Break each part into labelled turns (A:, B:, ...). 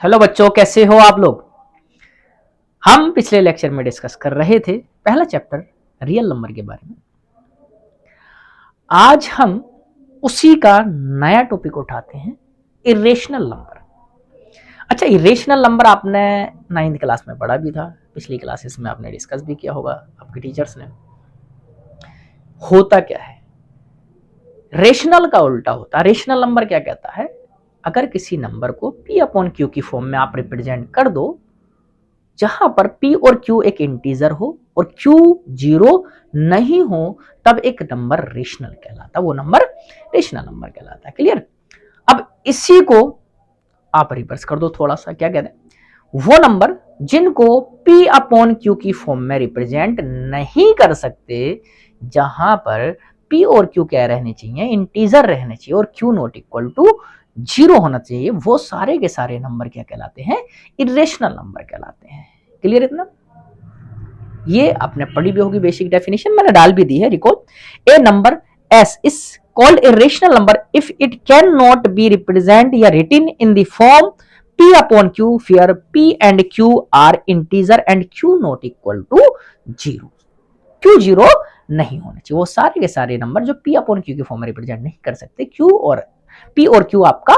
A: Hello बच्चों, कैसे हो आप लोग। हम पिछले लेक्चर में डिस्कस कर रहे थे पहला चैप्टर रियल नंबर के बारे में। आज हम उसी का नया टॉपिक उठाते हैं, इरेशनल नंबर। अच्छा, इरेशनल नंबर आपने 9th क्लास में पढ़ा भी था, पिछली क्लासेस में आपने डिस्कस भी किया होगा आपके टीचर्स ने। होता क्या है, रेशनल का उल्टा होता है। रेशनल नंबर क्या कहता है, अगर किसी नंबर को P अपॉन Q की फॉर्म में आप रिप्रेजेंट कर दो, जहां पर P और Q एक इंटीजर हो और Q जीरो नहीं हो, तब एक नंबर रेशनल कहलाता है। वो नंबर रेशनल नंबर कहलाता है। क्लियर। अब इसी को आप रिवर्स कर दो थोड़ा सा, क्या कहते हैं, वो नंबर जिनको P अपॉन Q की फॉर्म में रिप्रेजेंट नहीं कर सकते, जहां पर P और Q क्या रहने चाहिए, इंटीजर रहने चाहिए और Q not equal to zero होना चाहिए, वो सारे के सारे नंबर क्या कहलाते हैं, इरेशनल नंबर कहलाते हैं। क्लियर इतना। ये आपने पढ़ी भी होगी, बेसिक डेफिनेशन मैंने डाल भी दी है, recall. A number S is called a rational number if it cannot be represented या written in the form P upon Q where P and Q are integer and Q not equal to zero। Q zero नहीं होना चाहिए, वो सारे के सारे number जो P upon Q की फॉर्म में रिप्रेजेंट नहीं कर सकते, Q और P और Q आपका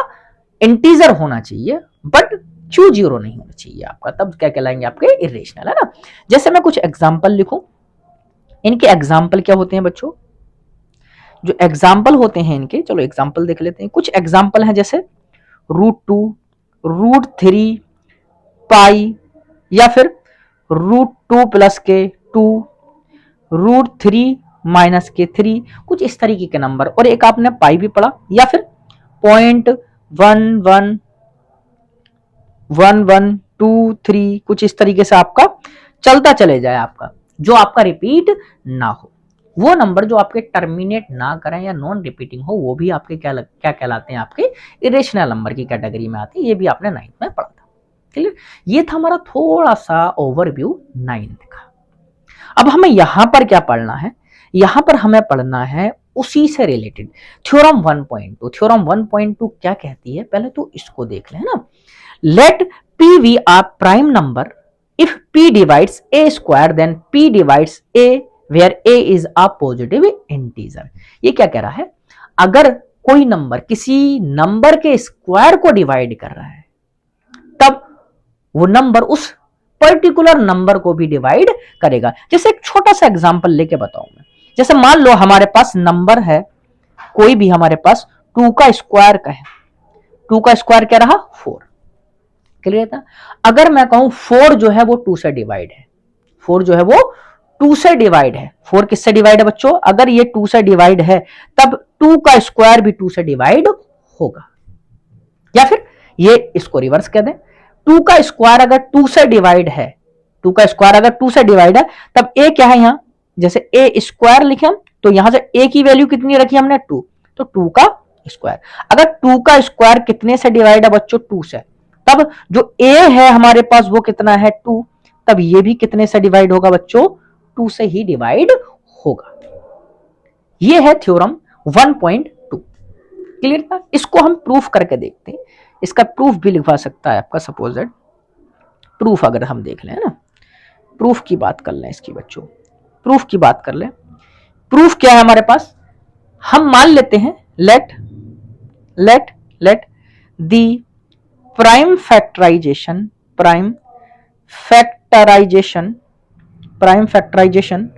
A: इंटीजर होना चाहिए, बट Q जीरो नहीं होना चाहिए आपका, तब क्या कहलाएंगे आपके इरेशनल, है ना। जैसे मैं कुछ एग्जाम्पल लिखूं, इनके एग्जाम्पल क्या होते हैं बच्चों, जो एग्जाम्पल होते हैं इनके, चलो एग्जाम्पल देख लेते हैं। कुछ एग्जाम्पल हैं जैसे √2, √3, पाई, या फिर √2 प्लस के 2, √3 माइनस के 3, कुछ इस तरीके के नंबर। और एक आपने पाई भी पढ़ा, या फिर 0.111123, कुछ इस तरीके से आपका चलता चले जाए आपका, जो आपका रिपीट ना हो। वो नंबर जो आपके टर्मिनेट ना करें या नॉन रिपीटिंग हो, वो भी आपके क्या कहलाते हैं, आपके इरेशनल नंबर की कैटेगरी में आते हैं। ये भी आपने 9th में पढ़ा था। क्लियर। ये था हमारा थोड़ा सा ओवरव्यू 9th का। अब हमें यहां पर क्या पढ़ना है, यहां पर हमें पढ़ना है उसी से रिलेटेड थ्योरम 1.2। थ्योरम 1.2 क्या कहती है, पहले तो इसको देख लें ना। Let P be a prime number if P divides A square then P divides A where A is a positive integer। ये क्या कह रहा है, अगर कोई नंबर किसी नंबर के स्क्वायर को डिवाइड कर रहा है, तब वो नंबर उस पर्टिकुलर नंबर को भी डिवाइड करेगा। जैसे एक छोटा सा एग्जांपल लेके बताऊं मैं। जैसे मान लो हमारे पास नंबर है कोई भी, हमारे पास 2 का स्क्वायर का है, 2 का स्क्वायर क्या रहा, 4। क्लियर था। अगर मैं कहूं 4 जो है वो 2 से डिवाइड है, 4 जो है वो 2 से डिवाइड है, 4 किससे डिवाइड है बच्चों, अगर ये 2 से डिवाइड है, तब 2 का स्क्वायर भी 2 से डिवाइड होगा। या फिर ये इसको रिवर्स कर दें, 2 का स्क्वायर अगर 2 से डिवाइड है, 2 का स्क्वायर अगर 2 से डिवाइड है, तब ए क्या है, यहां जैसे ए स्क्वायर लिखे हम, तो यहां से ए की वैल्यू कितनी रखी हमने, 2, तो 2 का स्क्वायर। अगर 2 का स्क्वायर कितने से डिवाइड है बच्चों, 2 से, तब जो ए है हमारे पास वो कितना है, 2, तब ये भी कितने से डिवाइड होगा बच्चों, 2 से ही डिवाइड होगा। ये है थ्योरम 1.2। क्लियर था। इसको हम प्रूफ करके देखते हैं, इसका प्रूफ भी लिखवा सकता है आपका सपोजेड। प्रूफ अगर हम देख लें ना, प्रूफ की बात कर लें इसकी बच्चों, प्रूफ की बात कर लें। प्रूफ क्या है हमारे पास, हम मान लेते हैं let let let the prime factorization, prime factorization, prime factorization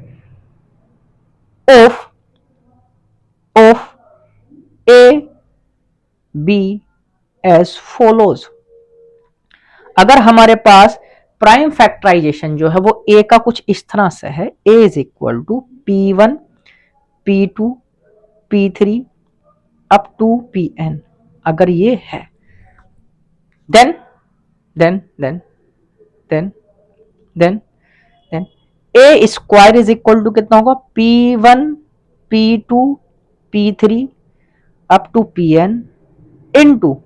A: of of A B as follows. अगर हमारे पास प्राइम फैक्टराइजेशन जो है वो ए का कुछ इस तरह से है, A is equal to P1 P2 P3 up to Pn, अगर ये है, then then then then then then A square is equal to कितना होगा, P1 P2 P3 up to Pn into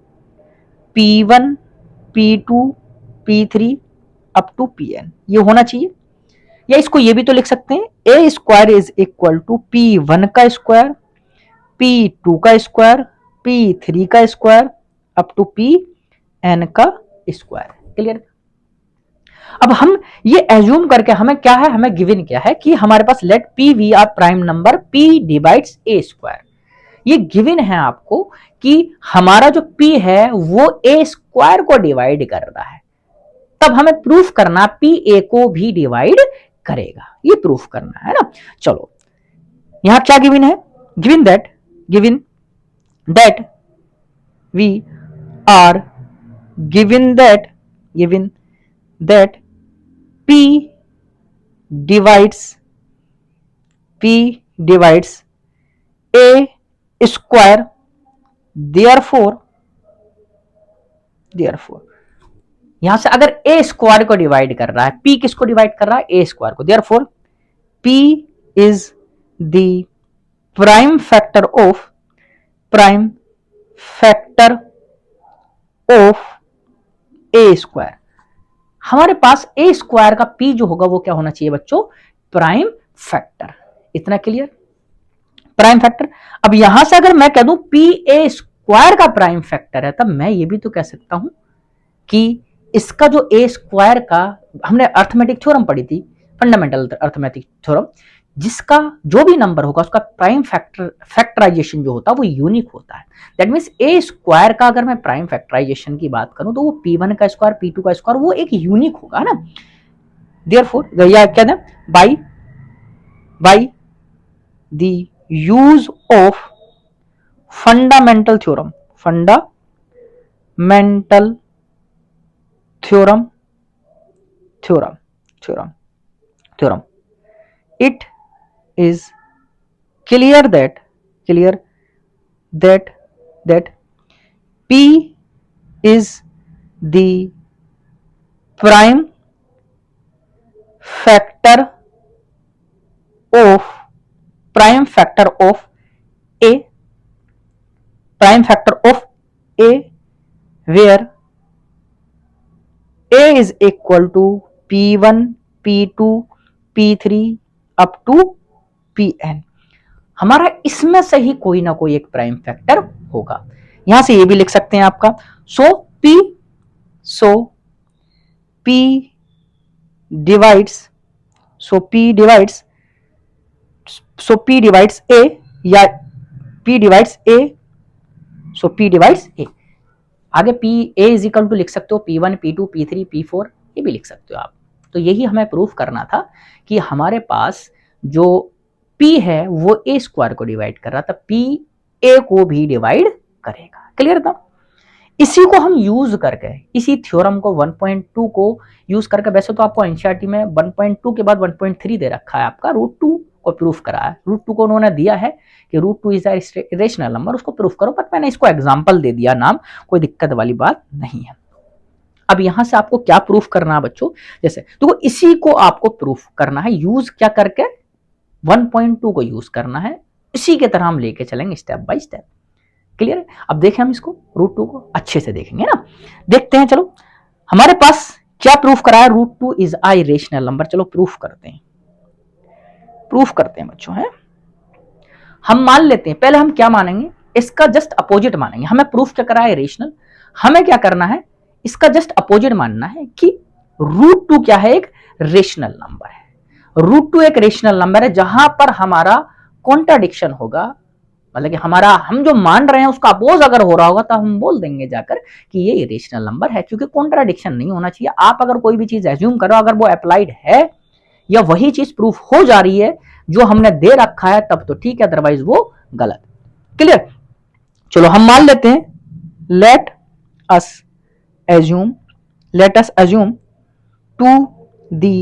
A: P1 P2 P3 up to Pn, ये होना चाहिए। या इसको ये भी तो लिख सकते हैं, A square is equal to P1 का स्क्वायर, P2 का स्क्वायर, P3 का स्क्वायर अप टू Pn का स्क्वायर। क्लियर? अब हम ये एज्यूम करके हमें क्या है, हमें गिवन क्या है कि हमारे पास let P we are prime number P divides A square. ये गिवन है आपको कि हमारा जो p है वो a स्क्वायर को डिवाइड कर रहा है, तब हमें प्रूफ करना p a को भी डिवाइड करेगा, ये प्रूफ करना है ना। चलो यहां क्या गिवन है, given that we are given that p divides a square, therefore यहां से अगर a स्क्वायर को डिवाइड कर रहा है, p किसको डिवाइड कर रहा है, a स्क्वायर को, therefore p is the prime factor of a square. हमारे पास a स्क्वायर का p जो होगा वो क्या होना चाहिए बच्चों, प्राइम फैक्टर। इतना क्लियर? Prime factor. अब यहां से अगर मैं कह दूं पी ए स्क्वायर का प्राइम फैक्टर है, तब मैं ये भी तो कह सकता हूं कि इसका जो ए स्क्वायर का, हमने अर्थमेटिक थ्योरम पढ़ी थी, फंडामेंटल अर्थमेटिक थ्योरम, जिसका जो भी नंबर होगा उसका प्राइम फैक्टराइजेशन जो होता है वो यूनिक होता है। दैट मीन्स ए स्क्वायर का अगर मैं प्राइम फैक्टराइजेशन की बात करूं तो वो P1 का स्क्वायर, P2 का स्क्वायर, वो एक यूनिक होगा ना। देयरफॉर या क्या ना, by the use of fundamental theorem it is clear that p is the prime factor of a where a is equal to p1 p2 p3 up to pn। हमारा इसमें से ही कोई ना कोई एक प्राइम फैक्टर होगा। यहां से ये भी लिख सकते हैं आपका, सो p डिवाइड्स a या p divides a, so p divides a। आगे p a is equal to लिख सकते हो p1 p2 p3 p4, ये भी लिख सकते हो आप। तो यही हमें प्रूफ करना था कि हमारे पास जो p है वो a स्क्वायर को डिवाइड कर रहा था, p a को भी डिवाइड करेगा। क्लियर था? इसी को हम यूज करके, इसी थ्योरम को 1.2 को यूज करके, वैसे तो आपको एनसीईआरटी में 1.2 के बाद 1.3 दे रखा है आपका, √2 को प्रूफ करा है। √2 को उन्होंने दिया है कि √2 इज अ रेशनल नंबर, उसको प्रूफ करो, बट मैंने इसको एग्जांपल दे दिया नाम, कोई दिक्कत वाली बात नहीं है। अब यहां से आपको क्या प्रूफ करना है बच्चों, जैसे तो इसी को आपको प्रूफ करना है, यूज क्या करके, 1.2 को यूज करना है, इसी के तरह हम लेके चलेंगे स्टेप बाय स्टेप। क्लियर? अब देखें हम इसको √2 को अच्छे से देखेंगे ना, देखते हैं। चलो हमारे पास क्या प्रूफ करा है, √2 इज अ रेशनल नंबर। चलो प्रूफ करते हैं बच्चों। है हम मान लेते हैं, पहले हम क्या मानेंगे, इसका जस्ट अपोजिट मानेंगे। हमें प्रूफ क्या करा है, रेशनल। हमें क्या करना है, इसका जस्ट अपोजिट मानना है कि √2 क्या है, एक रेशनल नंबर है। √2 एक रेशनल नंबर है जहां पर हमारा कॉन्ट्राडिक्शन होगा, मतलब कि हमारा, हम जो मान रहे हैं उसका अपोज अगर हो रहा होगा तो हम बोल देंगे जाकर कि ये इरेशनल नंबर है, क्योंकि कॉन्ट्राडिक्शन नहीं होना चाहिए। आप अगर कोई भी चीज एज्यूम करो, अगर वो अप्लाइड है या वही चीज प्रूफ हो जा रही है जो हमने दे रखा है, तब तो ठीक है, अदरवाइज वो गलत। क्लियर? चलो हम मान लेते हैं, let us assume to the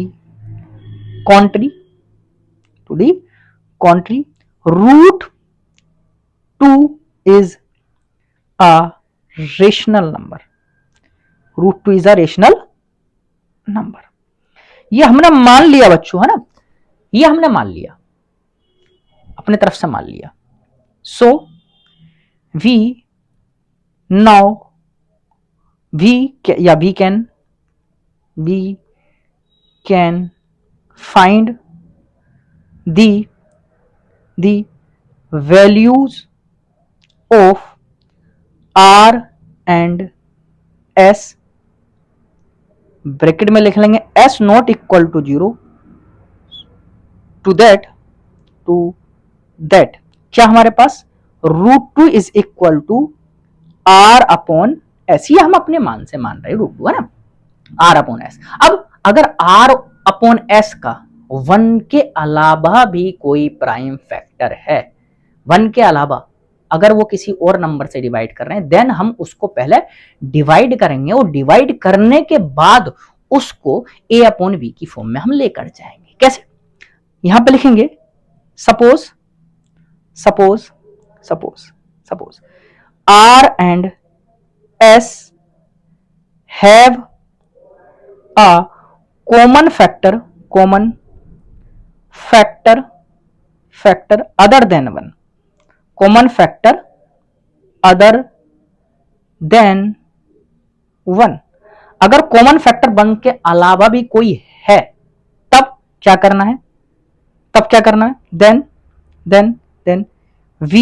A: contrary √2 is a rational number। √2 is a rational number। ये हमने मान लिया बच्चों, है ना, ये हमने मान लिया, अपने तरफ से मान लिया। So we can find the values of R and S bracket में लिख लेंगे S not equal to 0 to that क्या हमारे पास √2 is equal to R upon S. ये हम अपने मान से मान रहे हैं √2 है ना, आर अपॉन एस। अब अगर आर अपॉन एस का 1 के अलावा भी कोई प्राइम फैक्टर है, 1 के अलावा अगर वो किसी और नंबर से डिवाइड कर रहे हैं, देन हम उसको पहले डिवाइड करेंगे और डिवाइड करने के बाद उसको a अपॉन v की फॉर्म में हम लेकर जाएंगे। कैसे? यहां पे लिखेंगे suppose r and s have a common factor other than 1, common factor other than 1। अगर कॉमन फैक्टर 1 के अलावा भी कोई है तब क्या करना है, then we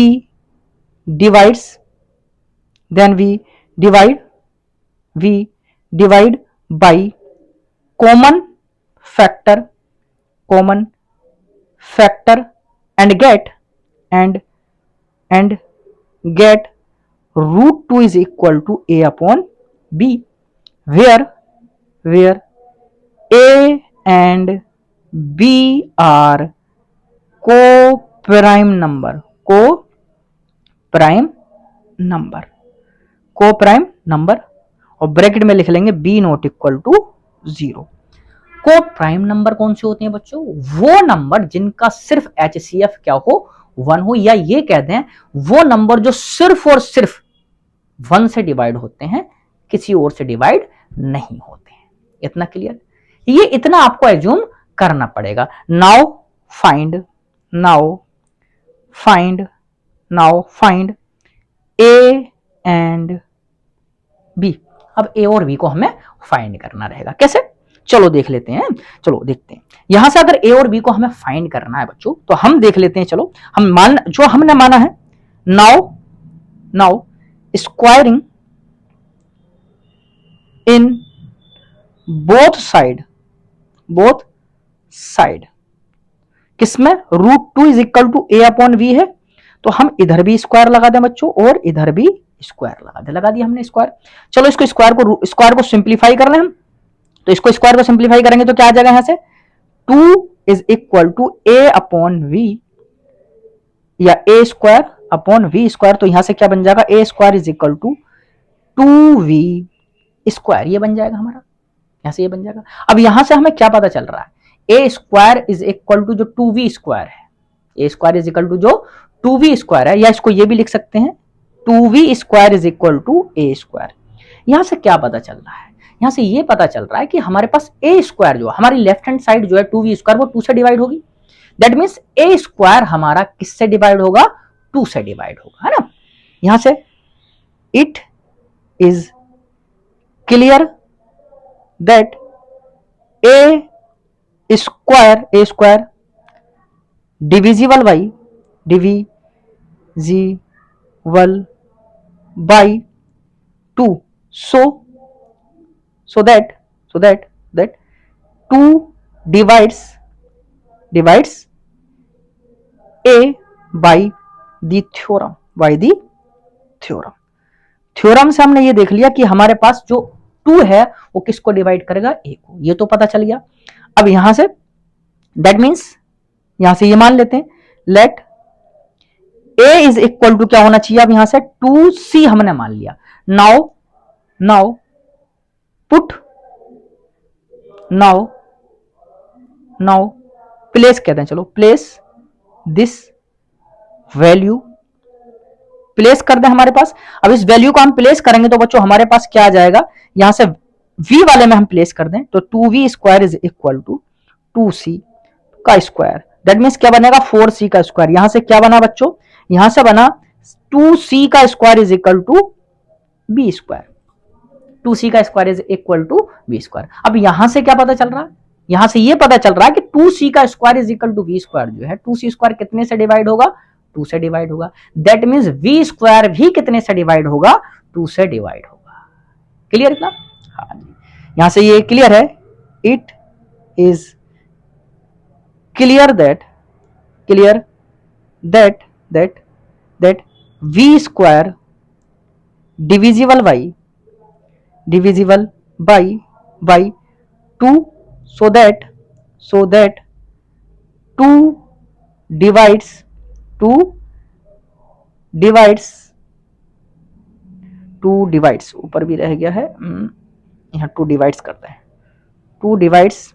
A: divide by common factor and get √2 is equal to a upon b, where a and b are co-prime number और ब्रैकेट में लिख लेंगे b नॉट इक्वल टू 0। को प्राइम नंबर कौन से होते हैं बच्चों? वो नंबर जिनका सिर्फ HCF क्या हो, 1 हो, या ये कहते हैं वो नंबर जो सिर्फ और सिर्फ 1 से डिवाइड होते हैं, किसी और से डिवाइड नहीं होते हैं। इतना क्लियर? ये इतना आपको एज्यूम करना पड़ेगा। Now find A and B। अब A और B को हमें फाइंड करना रहेगा। कैसे? चलो देख लेते हैं, चलो देखते हैं। यहां से अगर A और B को हमें फाइंड करना है बच्चों, तो हम देख लेते हैं। चलो हम जो हमने माना है, now squaring in both side किसमें √2 is equal to a upon v है, तो हम इधर भी स्क्वायर लगा दें बच्चों और इधर भी स्क्वायर लगा दिया हमने स्क्वायर। चलो इसको स्क्वायर को सिंप्लीफाई कर लें हम, तो इसको स्क्वायर को सिंप्लीफाई करेंगे तो क्या आ जाएगा यहां से, 2 is equal to a upon v या a square upon v square. तो यहां से क्या बन जाएगा, a square is equal to 2v square, ये बन जाएगा हमारा, यहां से ये बन जाएगा। अब यहां से हमें क्या पता चल रहा है, a square is equal to जो 2v स्क्वायर है, a square is equal to जो 2v स्क्वायर है, या इसको ये भी लिख सकते हैं 2v square is equal to a square. यहां से क्या पता चल रहा है, यहां से ये पता चल रहा है कि हमारे पास a स्क्वायर जो हमारी लेफ्ट हैंड साइड जो है 2v स्क्वायर, वो 2 से डिवाइड होगी। दैट मीन्स a स्क्वायर हमारा किससे डिवाइड होगा, 2 से डिवाइड होगा, है ना। यहां से it is clear that a square divisible by 2, so that 2 divides a by the theorem से हमने ये देख लिया कि हमारे पास जो 2 है वो किसको डिवाइड करेगा, a को, ये तो पता चल गया। अब यहां से दैट मीन्स यहां से ये मान लेते हैं, let a is equal to क्या होना चाहिए, अब यहां से 2c हमने मान लिया। नाउ पुट प्लेस कहते हैं, चलो प्लेस दिस वैल्यू, प्लेस कर दें हमारे पास। अब इस वैल्यू को हम प्लेस करेंगे तो बच्चों हमारे पास क्या आ जाएगा, यहां से v वाले में हम प्लेस कर दें तो 2v square is equal to 2c का स्क्वायर, दैट मीन्स क्या बनेगा 4c का स्क्वायर। यहां से क्या बना बच्चों, यहां से बना 2c का square is equal to b square, 2c का square is equal to b square. अब यहां से क्या पता चल रहा है, यहां से ये पता चल रहा है कि 2c का square is equal to v square जो है 2c स्क्वायर कितने से डिवाइड होगा, 2 से डिवाइड होगा। दैट मीन्स v स्क्वायर भी कितने से डिवाइड होगा, 2 से डिवाइड होगा। क्लियर इतना? हाँ जी। यहां से ये क्लियर है, it is clear that V square divisible by 2 so that 2 divides 2 divides ऊपर भी रह गया है, यहाँ 2 डिवाइड्स करते हैं, 2 डिवाइड्स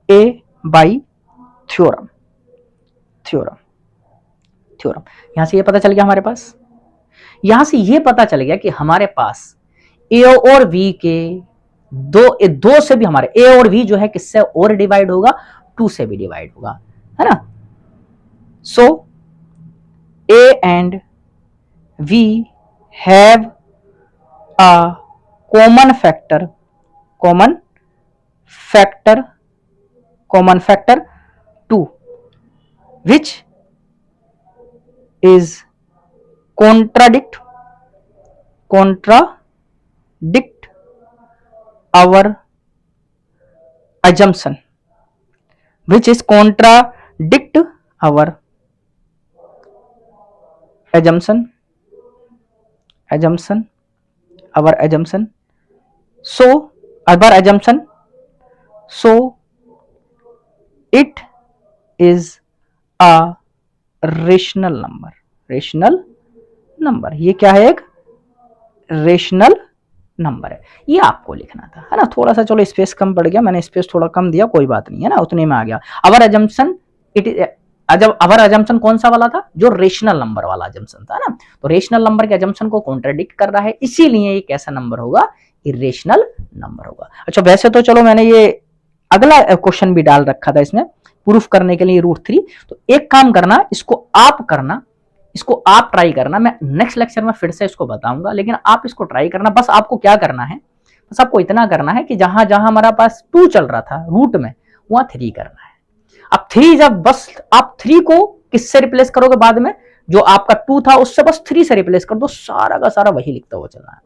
A: a बाई थ्योरम। यहां से ये पता चल गया हमारे पास, यहां से ये पता चल गया कि हमारे पास a और v के दो से भी हमारे a और v जो है किससे और डिवाइड होगा, 2 से भी डिवाइड होगा, है ना। सो a and v have a common factor 2 which is contradict our assumption, so it is a rational number। ये क्या है, एक रेशनल नंबर है, ये आपको लिखना था, है ना। थोड़ा सा चलो स्पेस कम पड़ गया, मैंने स्पेस थोड़ा कम दिया, कोई बात नहीं, है ना, उतने में आ गया। अवर अजम्पशन कौन सा वाला था, जो रेशनल नंबर वाला अजम्पशन था ना, तो रेशनल नंबर के अजम्पशन को कॉन्ट्राडिक्ट कर रहा है, इसीलिए ये कैसा नंबर होगा, इरेशनल नंबर होगा। अच्छा वैसे तो चलो मैंने ये अगला क्वेश्चन भी डाल रखा था इसमें प्रूफ करने के लिए √3, तो एक काम करना, इसको आप ट्राई करना, मैं नेक्स्ट लेक्चर में फिर से इसको बताऊंगा, लेकिन आप इसको ट्राई करना। बस आपको क्या करना है, बस आपको इतना करना है कि जहां जहां हमारा पास 2 चल रहा था रूट में, वहां 3 करना है। अब 3 जब बस आप 3 को किससे रिप्लेस करोगे, बाद में जो आपका 2 था उससे बस 3 से रिप्लेस कर दो, सारा का सारा वही लिखता हुआ चलना है।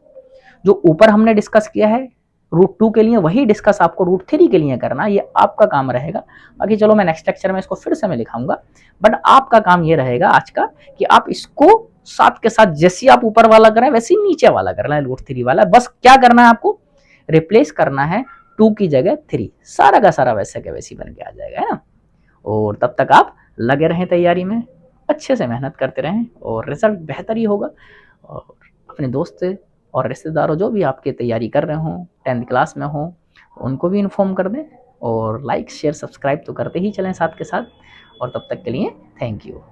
A: जो ऊपर हमने डिस्कस किया है √2 के लिए, वही डिस्कस आपको √3 के लिए करना, ये आपका काम रहेगा। बाकी चलो मैं नेक्स्ट लेक्चर में इसको फिर से मैं लिखाऊंगा, बट आपका काम ये रहेगा आज का कि आप इसको साथ के साथ जैसे आप ऊपर वाला करें वैसे ही नीचे वाला करना है, √3 वाला। बस क्या करना है, आपको रिप्लेस करना है 2 की जगह 3, सारा का सारा वैसे के वैसे बन के आ जाएगा, है ना। और तब तक आप लगे रहें तैयारी में, अच्छे से मेहनत करते रहें और रिजल्ट बेहतर ही होगा। और अपने दोस्त और रिश्तेदारों जो भी आपके तैयारी कर रहे हों, 10th क्लास में हों, उनको भी इन्फॉर्म कर दें, और लाइक शेयर सब्सक्राइब तो करते ही चलें साथ के साथ। और तब तक के लिए थैंक यू।